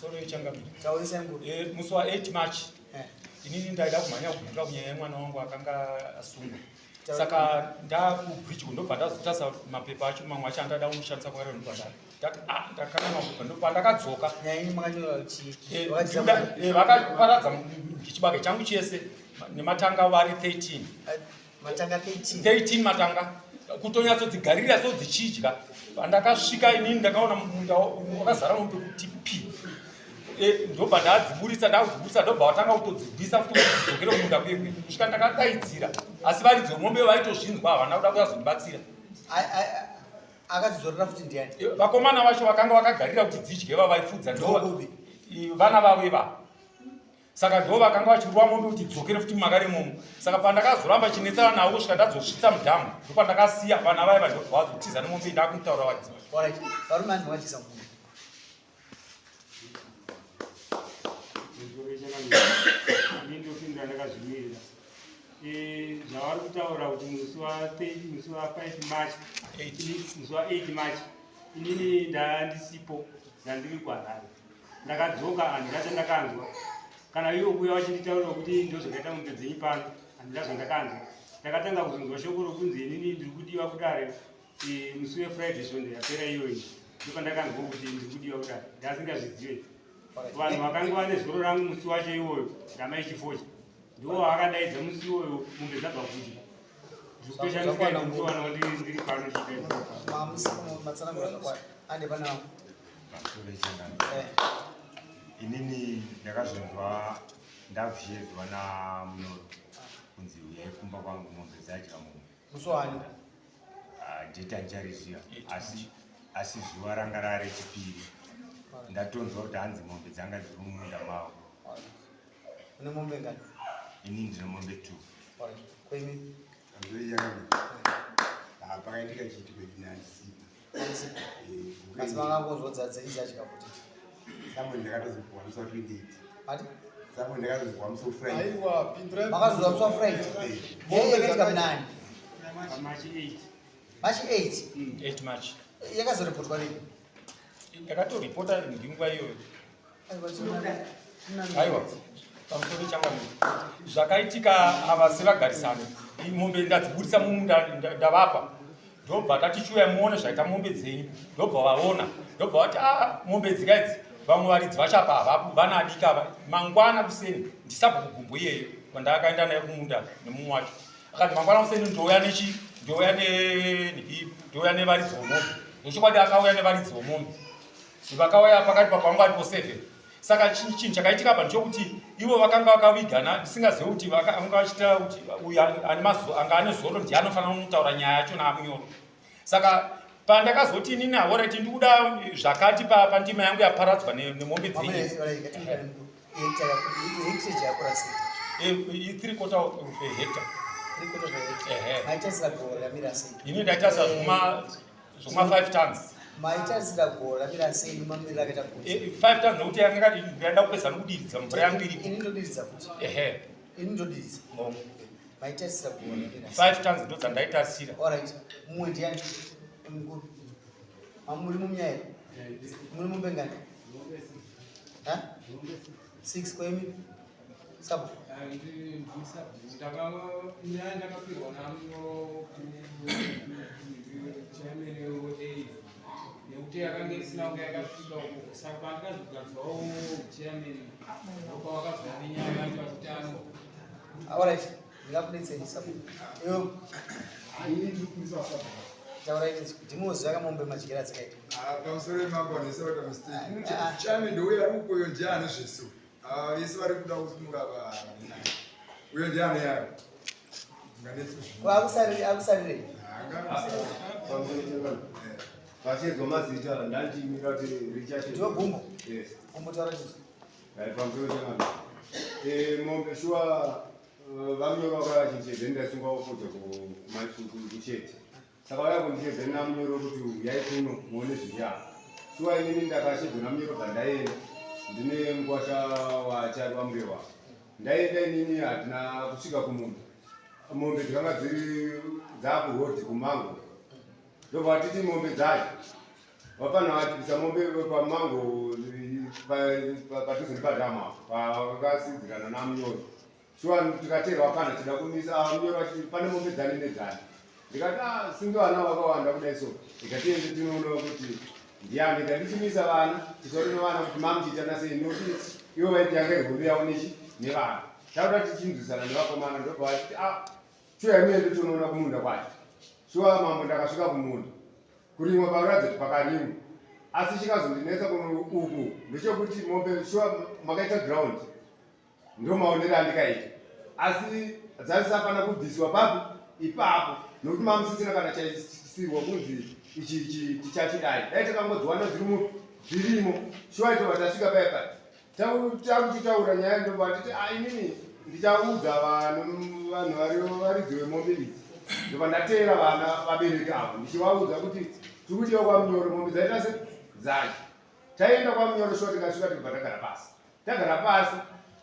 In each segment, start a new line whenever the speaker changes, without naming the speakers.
soro yechangamira
taurisa nguo
musi wa 8 March inini ndaida kumhanya kubvunza kunyaya mwana wangu akanga asungwa saka ndakubridge kundobva ndazotasa mapepa acho mamwe acho andada kunoshandisa kwairo ndobva ndakana mapepa ndobva ndakadzoka vakaparadza chibage changu chese nematanga vari 13 matanga kutonyatsodzigarira sodzichidya pandakasvika inini ndakaona munda wakazara mombe kuti pi ndobva ndadziburisa ndobva watanga kutodzibvisa kutodzokera munda kwekwe kusvika ndakadaidzira asi varidzi vemombe vaitozvinzwa havana kuda kuyazondibatsira
akadzizorera futi ndiani
vakomana vacho vakanga vakagarira kuti dzidye vavaifudza vana vavo ivavo saka ndo vakanga vachirwa mombe kuti dzokere futi mumakare momo saka pandakazoramba chinetsana navo kusvika ndadzosvitsa mudhamu ndo pandakasiya vana vaiva ndobva vazotiza nemombe ndakutaura vadziva
varume anzi wachisa mvuma
ndindopinda ndakazvimirira zvavari kutaura kuti musi wa 5 March musi wa 8 March inini ndandisipo ndandiri kuharare ndakadzoka handina chandakanzwa kana ivo kuya vachinditaurira kuti ndozvakaita mombe dzenyu pano handina zvandakanzwa ndakatanga kuzonzwa shoko rokunzi inini ndiri kudiwa kudare musi wefriday zonde yapera iyoyi ndopandakanzwa kuti ndiri kudiwa kudare ndasingazvizive vanhu vakanga vane zoro rangu musi wacho iwoyo ndamaichifocha ndo vakadaidza musi iwoyo mombe dzabva kuti ndikupeshanisikaikuwana ndiri pano
inini ndakazonzwa ndavhiyedzwa namunoro kunzi uyai kumba kwangu mombe dzadya mombe
musowani
dheta ndichariziva asi zuva ranga rare chipiri ndatonzwa kuti hanzi mombe dzanga dziri mumunda mavo
une mombe ngani
inini ndine mombe 2
kwemi
pakaitika chiitiko chinandisipa
asi vakangonzwa dzaidzachika kuti
samwe ndakatozokuwamisa 28
ati
samwe ndakatozokuwamisa ufriday
makazozwa musi wa friday yakaitika mnani March
8 March
yakazorepotwa rini
yakatoripota ndinguva iyoyo aiwa pamusoro changamira zvakaitika ava sevagarisano mombe ndadziburisa mumunda ndavapa ndobva tatichiuya muone zvaita mombe dzenyu ndobva vaona ndobva vati mombe dzikaidzi vamwe varidzi vachapa havapo vana adika mangwana kuseni ndisabva kugumbo iyeyo kwandakaenda naye kumunda nemumwe wacho akati mangwana kuseni ndouya nevaridzi vomombe ndochokwadi akauya nevaridzi vomombe vakauya pakati pakwangu aripo 7 saka chinhu chakaitika pa ndechokuti ivo vakanga vakavigana ndisingazivi kuti vanga vachita kuti uyu anga ane zoro ndiye anofanira kumutaura nyaya yacho naamunyoro saka pandakazoti inini haorati ndikuda zvakati pandima yangu yaparadzwa nemombe dzenyu 3/4 of a hectare ini ndaitasa zvoma 5 tons
maitarisira gora mira sei mamirira kaita kuti
5 tons nokuti yanga ndaenda kupesa nokudiriza mvura yangu iri
ini ndodiriza kuti ini ndodiriza maitarisira gora mira
5 tons ndo dzandaitasira
alright mumwe ndiani mukuru mamuri mumnyaya muri mumbengani 6 kwemi sabo
nekuti yakanga isina kunge yakasvika uko saka pandakazogadzwawo chairman opa wakazwa nenyaya pachitano
alright ndingakudetseri sabo iyo tauraiti ndimoziva kamombe madyera dzakaita
pamusoro emangwanisa kuti mistake chairman ndouya ukoyo ndiye ane zvesu vese vari kuda kusumura uyo ndiye ane yayo
akusarire
Pachedzo mazita ndandimira kuti Richard
ndiwe gumbo umbotaura chizi
pamusoro chemwana mombe shuwa vamnyoro vakachinchedza ndasunga kufudza kuchete saka vaya kundichedza namunyoro kuti uyai kuno muone zviya shuwa inini ndakashedzwa namunyoro bvandaenda ndine ngwasha wachari wamurehwa ndaenda inini hatina kusvika kumunda mombe dzakanga dziri dzakurodhi kumango ndobva titi mombe dzacho vapana vatipisa mombe pamango padhuze nepadhama pakasidzirana namunyoro shuwa tikatera wakana tida kumisa munyoro achiti pane mombe dzani nedzani ndikati singe vana vakawanda kudai so ikatiende tinoona kuti ndiani ndandichimisa vana titorino vana kuti mamuchiitana sei nokuti ivo vaiti yanga ihombe yavo nevana tauda tichinzwisana nevakomana ndobva vachiti shuwa imuende tinoona kumunda kwacho shuwa mambo ndakasvika kumunda kurimwa pakuratidza kuti pakarimwa asi chikazondinetsa kuno uku ndechekuti mombe shuwa makaita ground ndo maonero andikaita asi dzasisafana kubviswa papi ipapo nokuti mamusisina kana chaisirwa kunzi ichi tichachidai dai takangodziwana dzirimo shuwa itova tasvika paipa takuchitaura nyaya ndobva titi inini ndichaudza vanhu varidzi vemombe idzi ndobva ndateera vana vabereki avo ndichivaudza kuti tikudiwa kwamunyoro mombe dzaita se dzacho taenda kwamunyoro shuwa tikasvika tikubva tagara pasi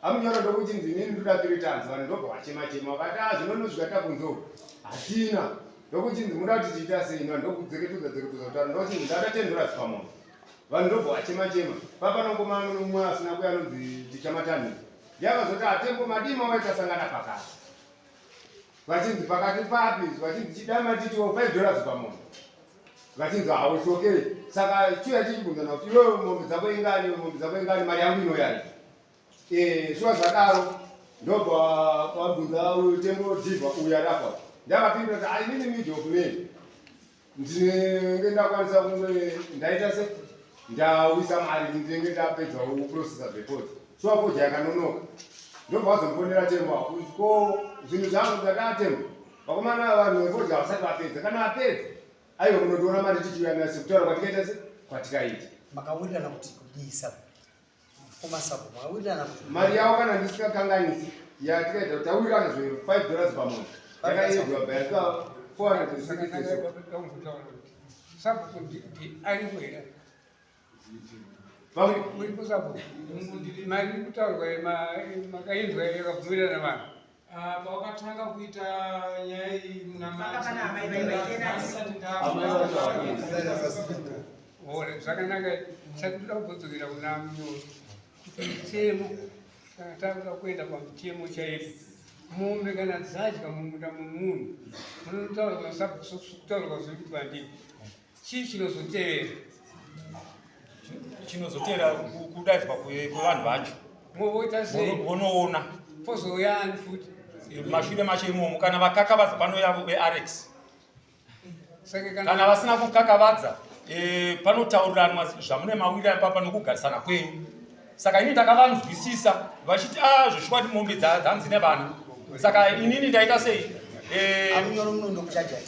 amunyoro ndokuchinzi inini ndoda 3 tons vanhu ndobva vachema vakati zvinonosvika takunzo hatina ndokuchinzi muda kuti tiita sei ndokudzekedza kutaura ndochinzi ndada 10 dollars pamunhu vanhu ndobva vachema papanongomano nomwe asina kuya anonzi tichamatanhiri yakazoti atembo madima waitasangana pakati vachinzi pakati papi vachinzi chidama titiwo 5 dollars pamunhu vachinzi hausi okay saka chiya chichibvunzana kuti iwewe mombe dzako ingani mari yangu inoyari shuwa zvadaro ndobva wabvunza tembo dhivha uyu adapa ndakapindura kuti inini mid of man ndinenge ndakwanisa kunge ndaita se ndawisa mari ndinenge ndapedza kuprocessa report shuwa koja yakanonoka ndobva wazomfonera tembo ko zvinhu zvangu ndatatembo vakomana vanhu vefoja havasati vapedza kana vapedza aiwa kunotoona mari tichiuya nasi kutaura kwatikaita se kwatikaita
makawirirana kuti kudisa kumasapo makawirirana kuti
mari yavo kana ndisingakanganisi yatikaita kuti tawirirana zve 5 dollars pamunhu yakaedzwa baika 460
sapo arikuera sapo mari kutaurwa makainzwa yakabvumirana vanhu
pawakatanga kuita nyaya iyi
zvakanaka sakuda kugodzokera kuna munyoro mutemo kana takuda kuenda pamutemo chaipo mombe kana dzadya mumunda memunhu munotaurwa kutaurwa zvekuti vandii chii
chinozotevera kudaidzwa kwevanhu vacho
movoita sei
vonoona
pozouyaani futi
mashure macho imomo kana vakakavadza panouya vearex kana vasina kukakavadza panotauriranwa zvamune mawiri apapa nokugarisana kwenyu saka inini ndakavanzwisisa vachiti zveshukwati mombe dzanzi nevana saka inini ndaita sei
amunyoro muno ndokuchajai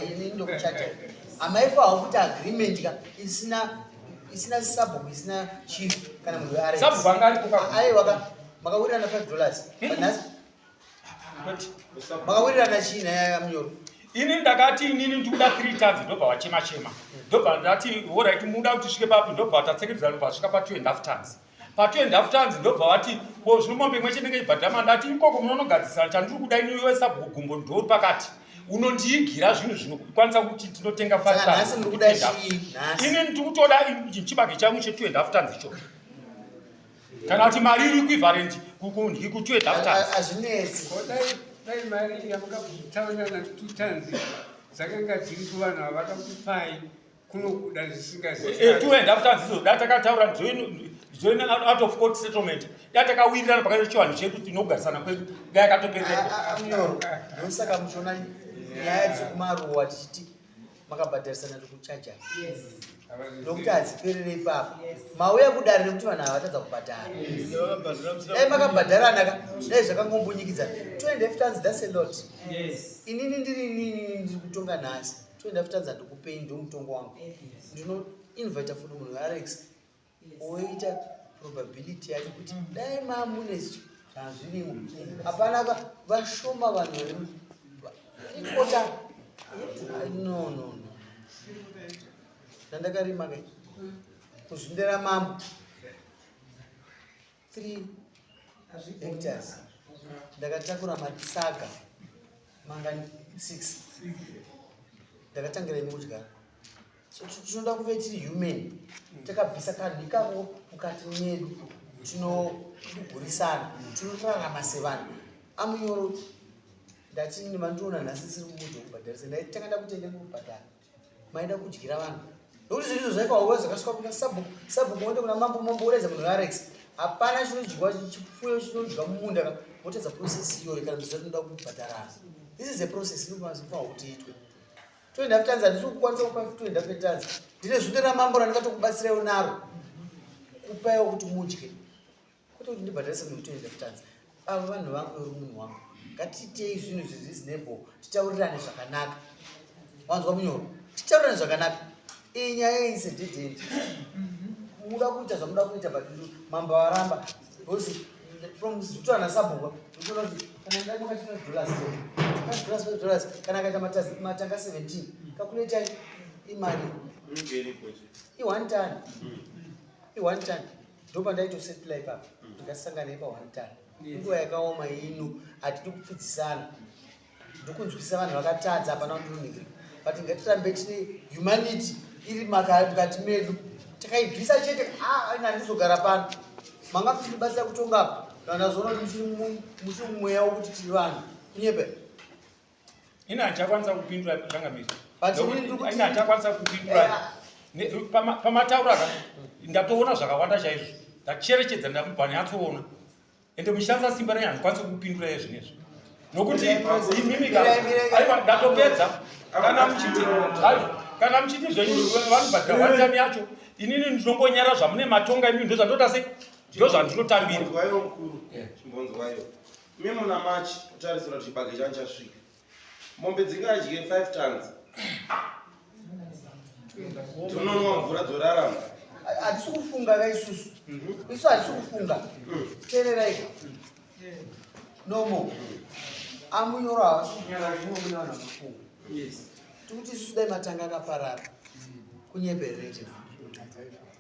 inini ndokuchajai amaipo hawo kuti agreement ka isina sabhuku isina chief kana munhu wearex
sabhuku anga aripo
aiwa makawirirana 5 dollars panhasi makawirirana chii naya munyoro
inini ndakati inini ndikuda 3 tons ndobva wachema ndobva ndati oright muda kuti svike papi ndobva tatsekedza ndobva svika pa2.5 tons pa2.5 tons ndobva wati ko zvino mombe imwe chete ngeibhadhama ndati ikoko munonogadzisana chandiri kuda iniwe sabhuku gumbo ndori pakati unondiigira zvinhu zvinokwanisa kuti tinotenga 5 tons inini ndikutoda chibage changu che2.5 tons icho kana kuti mari iri equivalent kukundyi ku2.5 tons
azvinetsi
dai mari yamukataurana 2 tons dzakanga dziri kuvanhu havakakupai kunokuda zvisingazi
2.5 tons idzo datakataura join out of court settlement datakawirirana pakati chivanhu chedu tinogarisana kwedu dayakatopereka
munyoro ndosaka muchona nyaya dzekumaruwa tichiti makabhadharisana ndikuchajai nokuti hadziperere ipapo mauya kudare nekuti vanhu havatadza kubhadhara dai makabhadharana dai zvakangombunyikidzana 2.5 tons that's a lot inini ndiri kutonga nhasi 2.5 tons handikupei ndo mutongo wangu ndinoinvita futi munhu wearex oita probability yake kuti dai mamune zvirimo hapana vashoma vanhu ikota no ndandakarima kai kuzvindera mambo 3 hectares ndakatakura matsaga mangani 6 ndakatangira ini kudyara tinoda kuve tiri human takabvisa kanhu ikako mukati mwedu tinogurisana tinorarama sevanhu. Amunyoro ndatini mandiona nhasi siri mumudzi wokubhadharisa ndaiti takada kutende mukubhadhara maida kudyira vanhu nokuti zvinhu izvo zvaifawa zvakasvika kuna sabhuku onde kuna mambo ureza munhu Alex hapana chinodyiwa chipfuyo chinodyiwa mumunda motedza process iyoyo kana kuti zvatoda kubhadharana. This is a process inofanira kuti itwe. Toenda kutanza ndisi kukwanisa kupa toenda kutanza ndine zunde ramambo randakatokubatsirawo naro kupaiwo kuti mudye kuti ndibhadharisa munhu toenda kutanza. Ava vanhu vangu uri munhu wangu ngatiitei zvinhu zvireasonable titaurirane zvakanaka. Wanzwa Munyoro? Titaurirane zvakanaka. Iyi nyaya incident muda kuita zvamuda kuita but mambo waramba because from Zutana Sabhuku unoona kuti kana ndani makachina $5 kana kaita matanga 17 calculate imari i1 ton ndopa ndaito supply papa tikasangana ipa 1 ton nguva yakaoma ino atidi kupfidzisana ndokunzwisisa vanhu vakatadza hapana kundoningirwa but ngatirambe tine humanity iri mukati medu takaibvisa chete ina ndizogara pano manga tichibatsira kutonga kana zvoona kuti muchiri mumweya wokuti tiri vanhu kunyepe
ina achakwanisa kupindura zvangamiri ina achakwanisa kupindura pamatauro aka ndatoona zvakawanda chaizvo ndacherechedza ndamubva nyatsoona ende muchishandisa simba renyu handikwanisi kupindura izvinezvo nokuti imimika aiwa ndatopedza kana muchiti zvenyu vanobhadhira watani yacho inini ndinombonyara zvamune matonga imi ndozvandoda sei ndo zvandinotambira
chimbonzwayo mimi muna machi kutarisira kuti chibage changu chasvika mombe dzingadye 5 tons tunonwa mvura dzorarama.
Hatisi kufunga kaisusu isu hatisi kufunga tererai nomo Amunyoro havasi kufunga zvimwe mune vanhu vanofunga tikuti isusu dai matanga akaparara kunyepererete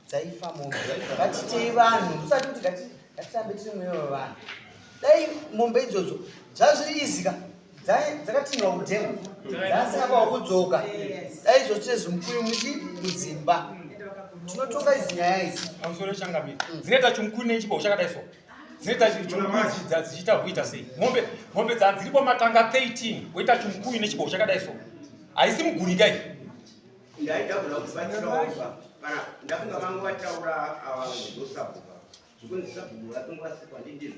dzaifa mombe ngatitei vanhu kusati kuti ngatitambe tiri mweya wevanhu dai mombe idzodzo zvazviri izika dzakatinwa kudhemu dzasingapa kudzoka dai izvotine zvimukuyu mudzimba tinotonga idzi nyaya idzi
pamusoro changamiri dzinoita chimukuru nechibau chakadai so dzinoita chimukuru dzichiita kuita sei mombe dziripo matanga 13 woita chimukuru nechibau chakadai so haisi mugurika iyi
ndaida kuda kubatsirawo ndafunga vangu vataura avandosabhuka zvokunzi sabhuku ratongorasikwa ndindizvo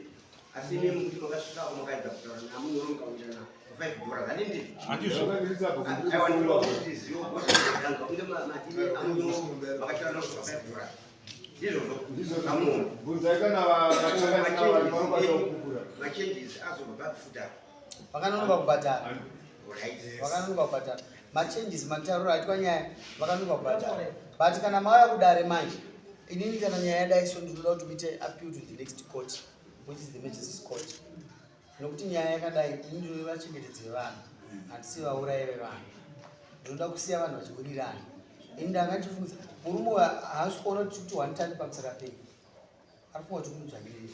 asi ine muti makasvikako makaedza kutaura namunyoro mukauirana $5 handindizvo aiwa ndinoda kuti zivo gosanzwa kunge matine amunyoro vakataura $5 ndizvo machenjisi azobva pakufuta
vakanonoka kubhadhara vakanonoka kubhadhara machenjisi matauriro aitwa nyaya vakanonoka kubhadhara but kana mauya kudare manje inini kana nyaya yadaiso ndinoda kuti muite appeal to the next court which is the Majesty's Court nokuti nyaya yakadai ini ndinoda chengetedze vanhu handisi vaurayi vevanhu ndinoda kusiya vanhu vachibudirana ini ndangandifunza murume haasi kuona kuti 1 ton pamusaka pei ari kufunga kuti kumudzvanyirei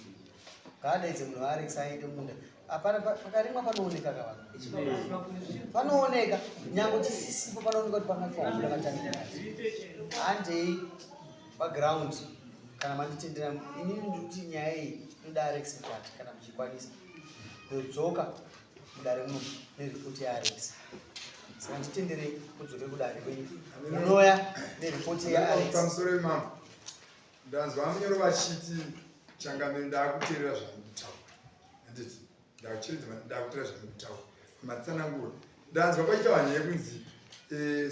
ngaadaidze munhu waAlex aende munda hapana pakarimwa panooneka kavanhu panooneka nyange chisisipo panooneka kuti pakafaumura vatamira handei paground kana manditendera inini ndikuti nyaya iyi inoda Alex kwati kana muchikwanisa kudzoka mudare muno neripoti yaAlex saka nditenderei kudzoke kudare kwenyu munoya neripoti yaAlex.
Pamusoro imambo ndanzwa Amunyoro vachiti Changamire ndakuteerera zvamutaura handiti ndakuteerera zvamutaura matsanangura ndanzwa pachiita vanhu yekunzi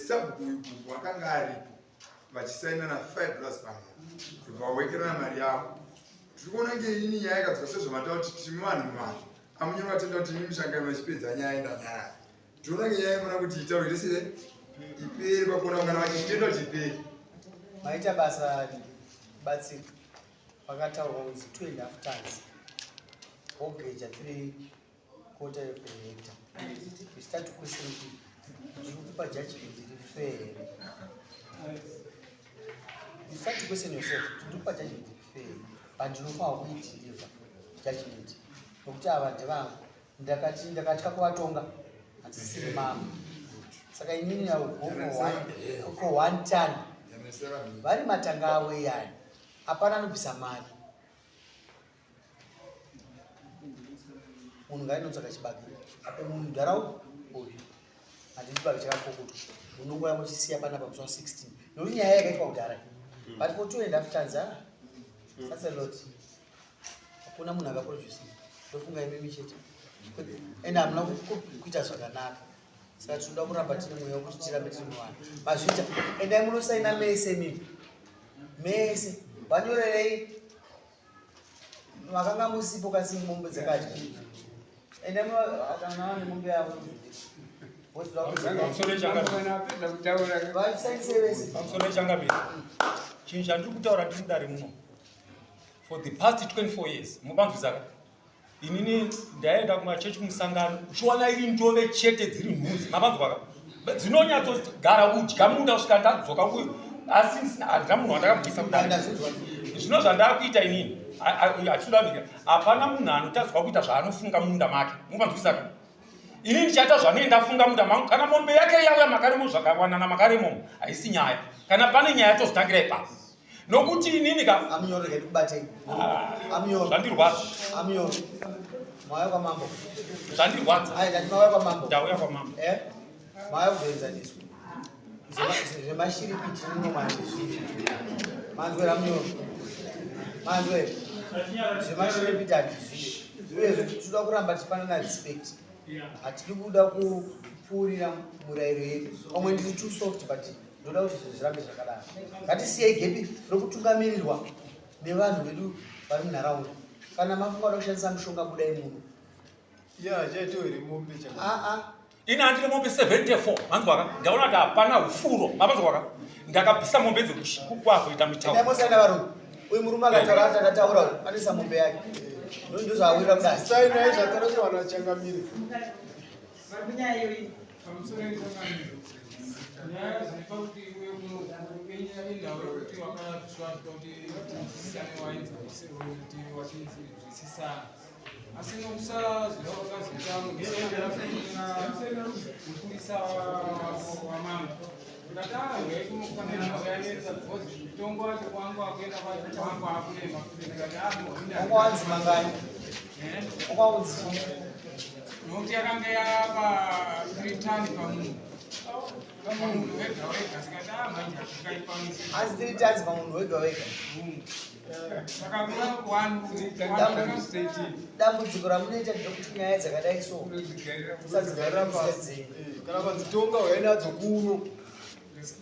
sabhuku wakanga aripo vachisaina na $5 pamwe vawekerana mari yavo tiri kuona ngeini nyaya yakadzwa sezvamataura kuti timi vanhu muvanhu Amunyoro vatenda kuti imi Changamire vachipedza nyaya indanyaya tinoona ngenyaya imona kuti itaurire sei iperi pakuona ungana vachitenda kuti iperi
maita basa batsiro vakataurwa kunzi 2.5 tons ogeja 3/4 hectare we start to question kuti ndiri kupa judgment iri fair here you start to question yourself ndiri kupa judgment iri fair but ndinofanira kuideliver judgment nokuti ava ndevangu ndakatya kuvatonga handisiri mama saka inini for 1 ton vari matanga awe yani hapana anobvisa mari. Munhu ngainotsvaka chibage ape munhu nharaunda uyu handiti chibage chakakokoto unongoya muchisiya panapa musi wa 16 nokuti nyaya yakaitwa kudhara but for 2.5 tons that's a lot. Hakuna munhu akaproduce ndofunga imimi chete ende hamuna kuita zvakanaka saka tinoda kuramba tine mweya wekuti tirambe tiri muvanhu mazvita endai munosaina mese mimi mese vanyorerei makanga musipo kasi mombe dzakati endai kana vane mombe yavo
chinhu chandiri kutaura ndiri mudare muno for the past 24 years mubanzwisaka inini ndaenda kumachechi kumusangano uchiwana iri ndove chete dziri nhunzi mabanzwaka dzinonyatsogara kudya munda kusvika ndadzoka kuyo asi handina munhu wandakabvisa kudai zvino zvandakuita inini achiudavika hapana munhu anotadzwa kuita zvaanofunga munda make mubanzwisaka inini ndichaita zvanoendafunga munda mangu kana mombe yake yauya makaremo zvakawanana makaremomo haisi nyaya kana pane nyaya tozotangira ipapo nokuti inini zvandirwadza
mauya kwamambo
zvandirwadza ndauya kwamambo
mauya kuzoenzaniswa zvemashiripiti ninomanzwi manzwera munyoro manzwera zvemashiripiti hatizvi uyezve tinoda kuramba tipanana respect hatidi kuda kupfuurira murayiro yedu pamwe ndiri too soft but ndoda kuti zvinhu zvirambe zvakadaro ngatisiyei gepi rokutungamirirwa nevanhu vedu vari munharaunda kana mafunga kuda kushandisa mushonga budai muno
ini handine mombe 74 manzwaka ndaona kuti hapana hufuro mabanzwaka ndakabvisa mombe dzekukwazoita
mitauramosaina varume uyu murume akataura kuti akataura anisa mombe yake ndozvaawira
kudasainaizvatarachovanachangamiri
nyaya dzinopa kuti uye indau yekuti wakazvisvazva kuti tisisane wainzwisirwa kuti wachinzwisisana asi nokusaziva wakazoita mukurisa wamambo ndatawe kunofanira kuyanedza because mutongo wacho kwangu akuenda kwangu akurema
ongo wanzi mangani ongounzi
nokuti yakanga yapa 3 tani pamunhu pamunhu wega wega sikati manje akaipamisa
asi 3 tani pamunhu wega wega
saka kuna
dambudziko ramunoita kuti nyaya dzakadai so usadzigarira pasi
kana panzitonga uyainadzo kuno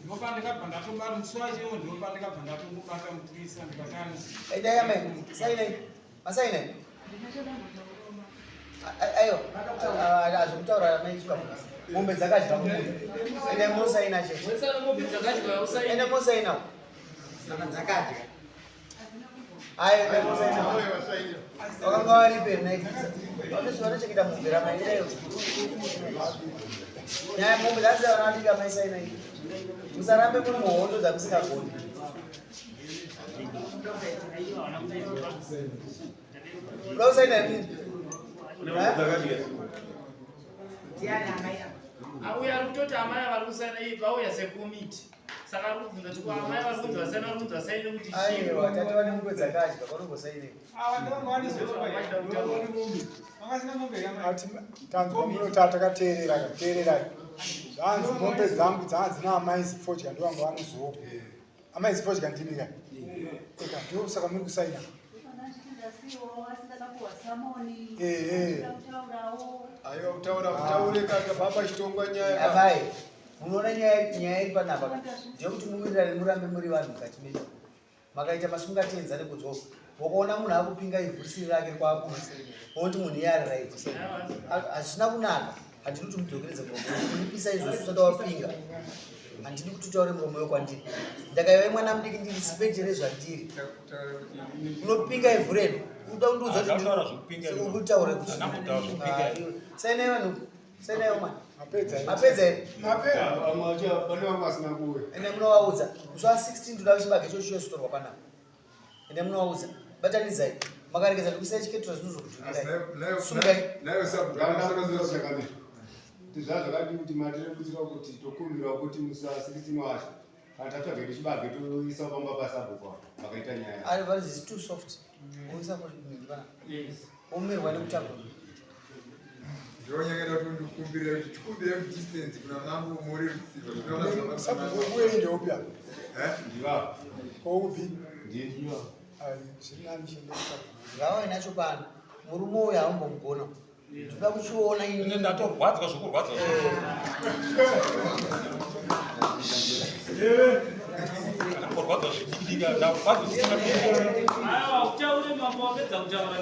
ndopa ndikabva ndatobara musi wachewo ndopa ndikabva ndatongobata mukurisa ndikatani
aidayamai sainai masainai aiwa azokutaura maitwa mombe dzakadya mumunda ende munosaina chete ende munosainawo dzakadya ayo ende munosainawo wakanga waripe naikisa vanochengeta mombe ramaidayo nyaya mombe dzasiavanadika maisainai musarambe muri muhondo dzamusingagoni unosaina nini
auya kutoti amai vari kusaina ipa auya sekomiti saka ari kubvunza kuti amai vari kunzi vasaina vari kunzi vasaine kuti
aiwa tate vane mombe dzakadya vanongosainei
tanzwa munota takateerera zvanzi mombe dzangu dzadzina amaizi fodya ndovanga vanozopa amaizi fodya ndimi kani eka ndo saka muri kusaina aiwa kutaure kakabva pachitongwa nyaya
amai munoona nyaya iri panapa ndeyekuti muwirirane murambe muri vanhu mukati menyu makaita masungatenza nekudzoka wakaona munhu akupinga ivhusiri rake kwakuno okuti munhu iye ari raiti hazvina kunaka handidi kuti mudzokeredze muromo munipisa izvozvo usada wapinga handidi kuti utaure muromo wekwandiri ndakaiva mwana mudiki ndiri sipejere zvandiri unopinga ivhu redu uda kundiudza kutaure kuti sainai vanhu sainaiwo mwana mapedza here ende munovaudza musi wa16 ndoda kuchibage chochiyo zitorwa panapa ende munovaudza batanizai makarekeza ndikuisai chiketura zvinhu zvokutumirai
tizvazvakadi kuti matiri kutsika kuti tokumbira kuti musasirisi wacho kana tatsvage tichibage toisa pamba pasabhuku vakaita nyaya
ari vari zisi too soft oisa kumbana omerwa nekutakura
ndonyengera kuti ndikumbire kuti tikumbire distance kuna mambo muri rutsiva
sabhuku uyendeupya
ndiva
koupi
ndiva
ngava inacho pano murume uyu haumbomugona toda kuchiona
ine ndatorwadzwa zvokurwadzwa kurwadzwa zvidikidika ndarwadzwa
aiwa utaure mambo wapedza kutaura